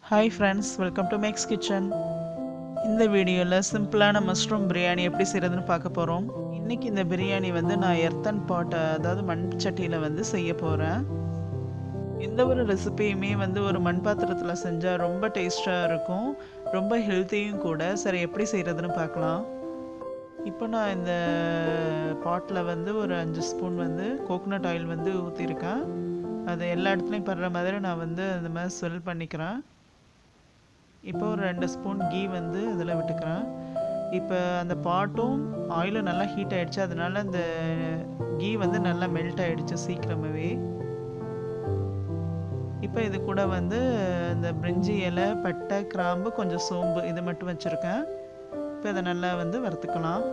Hi friends, welcome to Mek'skitchen. இந்த வீடியோவில் சிம்பிளான மஷ்ரூம் பிரியாணி எப்படி செய்கிறதுன்னு பார்க்க போகிறோம். இன்றைக்கி இந்த பிரியாணி வந்து நான் எர்த்தன் பாட்டை அதாவது மண் சட்டியில் வந்து செய்ய போகிறேன். எந்த ஒரு ரெசிபியுமே வந்து ஒரு மண் பாத்திரத்தில் செஞ்சால் ரொம்ப டேஸ்ட்டாக இருக்கும், ரொம்ப ஹெல்த்தியும் கூட. சரி, எப்படி செய்கிறதுன்னு பார்க்கலாம். இப்போ நான் இந்த பாட்டில் வந்து ஒரு 5 ஸ்பூன் வந்து கோகோனட் ஆயில் வந்து ஊற்றிருக்கேன். அது எல்லா இடத்துலையும் படுற மாதிரி நான் வந்து அந்த மாதிரி ஸ்வெல் பண்ணிக்கிறேன். இப்போ ஒரு 2 ஸ்பூன் கீ வந்து இதில் விட்டுக்கிறேன். இப்போ அந்த பாட்டும் ஆயிலும் நல்லா ஹீட் ஆகிடுச்சு, அதனால அந்த கீ வந்து நல்லா மெல்ட் ஆகிடுச்சு சீக்கிரமாகவே. இப்போ இது கூட வந்து இந்த பிரிஞ்சி இலை, பட்டை, கிராம்பு, கொஞ்சம் சோம்பு இது மட்டும் வச்சுருக்கேன். இப்போ அதை நல்லா வந்து வறுத்துக்கலாம்.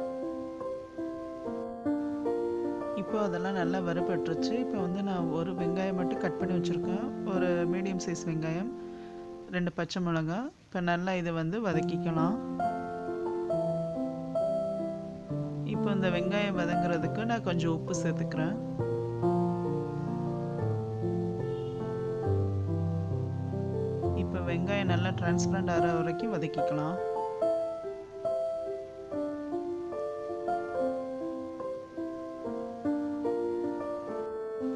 இப்போ அதெல்லாம் நல்லா வறுபட்டுருச்சு. இப்போ வந்து நான் ஒரு வெங்காயம் மட்டும் கட் பண்ணி வச்சுருக்கேன், ஒரு மீடியம் சைஸ் வெங்காயம், 2 பச்சை மிளகாய். இப்போ நல்லா இதை வந்து வதக்கிக்கலாம். இப்போ இந்த வெங்காயம் வதங்குறதுக்கு நான் கொஞ்சம் உப்பு சேர்த்துக்கிறேன். இப்போ வெங்காயம் நல்லா டிரான்ஸ்பரண்ட் ஆகிற வரைக்கும் வதக்கிக்கலாம்.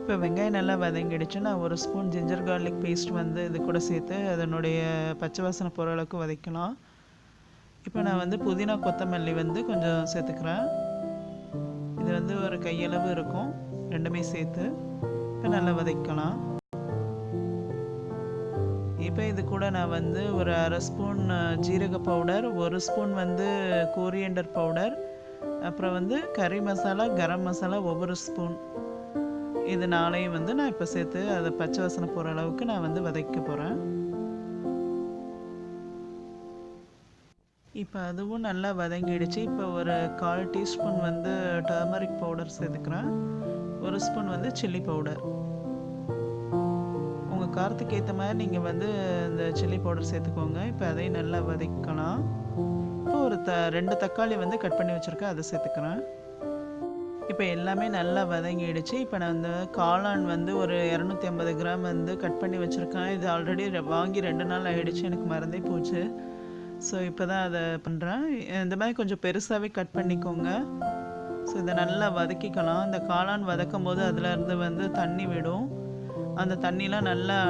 இப்போ வெங்காயம் நல்லா வதங்கிடுச்சு. நான் ஒரு ஸ்பூன் ஜிஞ்சர் கார்லிக் பேஸ்ட் வந்து இது கூட சேர்த்து அதனுடைய பச்சை வாசனை போகிற அளவுக்கு வதக்கலாம். இப்போ நான் வந்து புதினா கொத்தமல்லி வந்து கொஞ்சம் சேர்த்துக்கிறேன். இது வந்து ஒரு கையளவு இருக்கும், ரெண்டுமே சேர்த்து இப்போ நல்லா வதக்கலாம். இப்போ இது கூட நான் வந்து ஒரு அரை ஸ்பூன் ஜீரக பவுடர், ஒரு ஸ்பூன் வந்து கோரியண்டர் பவுடர், அப்புறம் வந்து கறி மசாலா, கரம் மசாலா ஒவ்வொரு ஸ்பூன், இது நாளையும் வந்து நான் இப்போ சேர்த்து அதை பச்சை வாசனை போகிற அளவுக்கு நான் வந்து வதக்க போகிறேன். இப்போ அதுவும் நல்லா வதங்கிடுச்சு. இப்போ ஒரு 1/4 டீஸ்பூன் வந்து டர்மரிக் பவுடர் சேர்த்துக்கிறேன், ஒரு ஸ்பூன் வந்து சில்லி பவுடர். உங்கள் காரத்துக்கு ஏற்ற மாதிரி நீங்கள் வந்து இந்த சில்லி பவுடர் சேர்த்துக்கோங்க. இப்போ அதையும் நல்லா வதக்கலாம். இப்போ ஒரு 2 தக்காளி வந்து கட் பண்ணி வச்சுருக்கேன், அதை சேர்த்துக்கிறேன். இப்போ எல்லாமே நல்லா வதங்கிடுச்சு. இப்போ நான் இந்த காளான் வந்து ஒரு 250 கிராம் வந்து கட் பண்ணி வச்சுருக்கேன். இது ஆல்ரெடி வாங்கி 2 நாள் ஆகிடுச்சு, எனக்கு மறந்தே போச்சு. ஸோ இப்போ தான் அதை பண்ணுறேன். இந்த மாதிரி கொஞ்சம் பெருசாகவே கட் பண்ணிக்கோங்க. ஸோ இதை நல்லா வதக்கிக்கலாம். இந்த காளான் வதக்கும் போது அதிலேருந்து வந்து தண்ணி விடும், அந்த தண்ணிலாம் நல்லா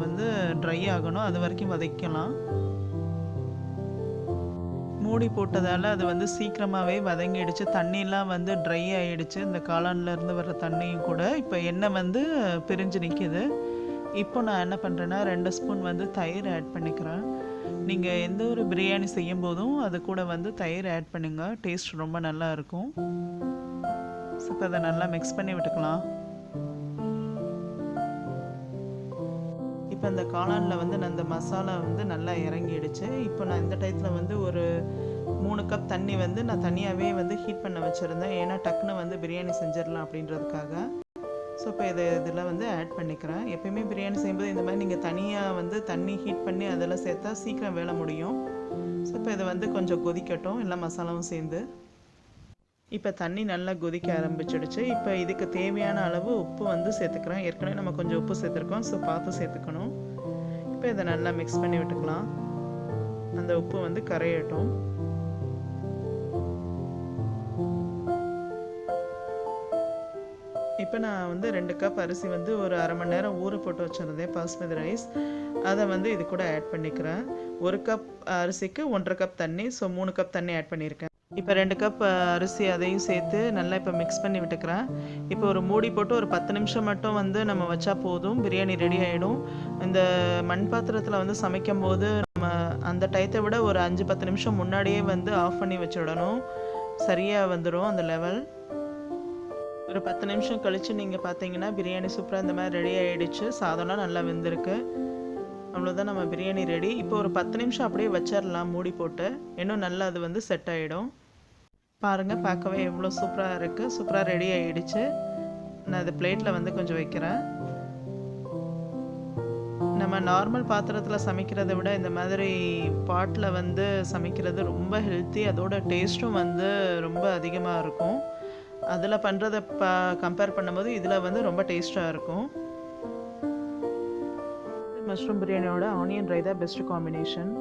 வந்து ட்ரை ஆகணும், அது வரைக்கும் வதக்கலாம். மூடி போட்டதால் அது வந்து சீக்கிரமாகவே வதங்கிடுச்சு, தண்ணிலாம் வந்து ட்ரை ஆகிடுச்சு. இந்த காளான்லேருந்து வர்ற தண்ணியும் கூட இப்போ எண்ணெய் வந்து பிரிஞ்சு நிற்கிது. இப்போ நான் என்ன பண்ணுறேன்னா 2 ஸ்பூன் வந்து தயிர் ஆட் பண்ணிக்கிறேன். நீங்கள் எந்த ஒரு பிரியாணி செய்யும் போதும் அது கூட வந்து தயிர் ஆட் பண்ணுங்க, டேஸ்ட் ரொம்ப நல்லா இருக்கும். ஸோ இப்போ அதை நல்லா மிக்ஸ் பண்ணி விட்டுக்கலாம். இப்போ இந்த காளானில் வந்து நான் இந்த மசாலா வந்து நல்லா இறங்கிடுச்சு. இப்போ நான் இந்த டயத்தில் வந்து ஒரு 3 கப் தண்ணி வந்து நான் தனியாகவே வந்து ஹீட் பண்ண வச்சுருந்தேன், ஏன்னா டக்குன்னு வந்து பிரியாணி செஞ்சிடலாம் அப்படின்றதுக்காக. ஸோ இப்போ இதில் வந்து ஆட் பண்ணிக்கிறேன். எப்பயுமே பிரியாணி செய்யும்போது இந்த மாதிரி நீங்கள் தனியாக வந்து தண்ணி ஹீட் பண்ணி அதெல்லாம் சேர்த்தா சீக்கிரம் வேலை முடியும். ஸோ இப்போ இதை வந்து கொஞ்சம் கொதிக்கட்டும், எல்லா மசாலாவும் சேர்ந்து. இப்போ தண்ணி நல்லா கொதிக்க ஆரம்பிச்சிடுச்சு. இப்போ இதுக்கு தேவையான அளவு உப்பு வந்து சேர்த்துக்கிறேன். ஏற்கனவே நம்ம கொஞ்சம் உப்பு சேர்த்துருக்கோம், ஸோ பார்த்து சேர்த்துக்கணும். இப்போ இதை நல்லா மிக்ஸ் பண்ணி விட்டுக்கலாம், அந்த உப்பு வந்து கரையட்டும். இப்போ நான் வந்து 2 கப் அரிசி வந்து ஒரு அரை மணி நேரம் ஊற போட்டு வச்சுருந்தேன், பாஸ்மதி ரைஸ். அதை வந்து இது கூட ஆட் பண்ணிக்கிறேன். 1 கப் அரிசிக்கு 1.5 கப் தண்ணி, ஸோ 3 கப் தண்ணி ஆட் பண்ணியிருக்கேன். இப்போ 2 கப் அரிசி அதையும் சேர்த்து நல்லா இப்போ மிக்ஸ் பண்ணி விட்டுக்கிறேன். இப்போ ஒரு மூடி போட்டு ஒரு 10 நிமிஷம் மட்டும் வந்து நம்ம வச்சா போதும், பிரியாணி ரெடி ஆகிடும். இந்த மண் பாத்திரத்தில் வந்து சமைக்கும் போது நம்ம அந்த டயத்தை விட ஒரு 5-10 நிமிஷம் முன்னாடியே வந்து ஆஃப் பண்ணி வச்சுடணும், சரியாக வந்துடும் அந்த லெவல். ஒரு 10 நிமிஷம் கழித்து நீங்கள் பார்த்தீங்கன்னா பிரியாணி சூப்பராக இந்த மாதிரி ரெடி ஆகிடுச்சு. சாதம்லாம் நல்லா வெந்திருக்கு. அவ்வளோதான், நம்ம பிரியாணி ரெடி. இப்போ ஒரு 10 நிமிஷம் அப்படியே வச்சிடலாம் மூடி போட்டு, இன்னும் நல்லா அது வந்து செட் ஆகிடும். பாருங்கள், பார்க்கவே எவ்வளோ சூப்பராக இருக்குது. சூப்பராக ரெடி ஆகிடுச்சு. நான் அது பிளேட்டில் வந்து கொஞ்சம் வைக்கிறேன். நம்ம நார்மல் பாத்திரத்தில் சமைக்கிறத விட இந்த மாதிரி பாட்டில் வந்து சமைக்கிறது ரொம்ப ஹெல்த்தி, அதோட டேஸ்ட்டும் வந்து ரொம்ப அதிகமாக இருக்கும். அதில் பண்ணுறதை கம்பேர் பண்ணும்போது இதில் வந்து ரொம்ப டேஸ்ட்டாக இருக்கும். மஷ்ரூம் பிரியாணியோட ஆனியன் ரைத்தா பெஸ்ட் காம்பினேஷன்.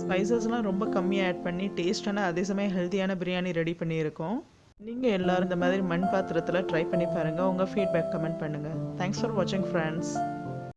ஸ்பைசஸ்லாம் ரொம்ப கம்மியாக ஆட் பண்ணி டேஸ்டான அதே சமயம் ஹெல்த்தியான பிரியாணி ரெடி பண்ணியிருக்கோம். நீங்கள் எல்லோரும் இந்த மாதிரி மண் பாத்திரத்தில் ட்ரை பண்ணி பாருங்கள். உங்கள் ஃபீட்பேக் கமெண்ட் பண்ணுங்கள். தேங்க்ஸ் ஃபார் வாட்சிங் ஃப்ரெண்ட்ஸ்.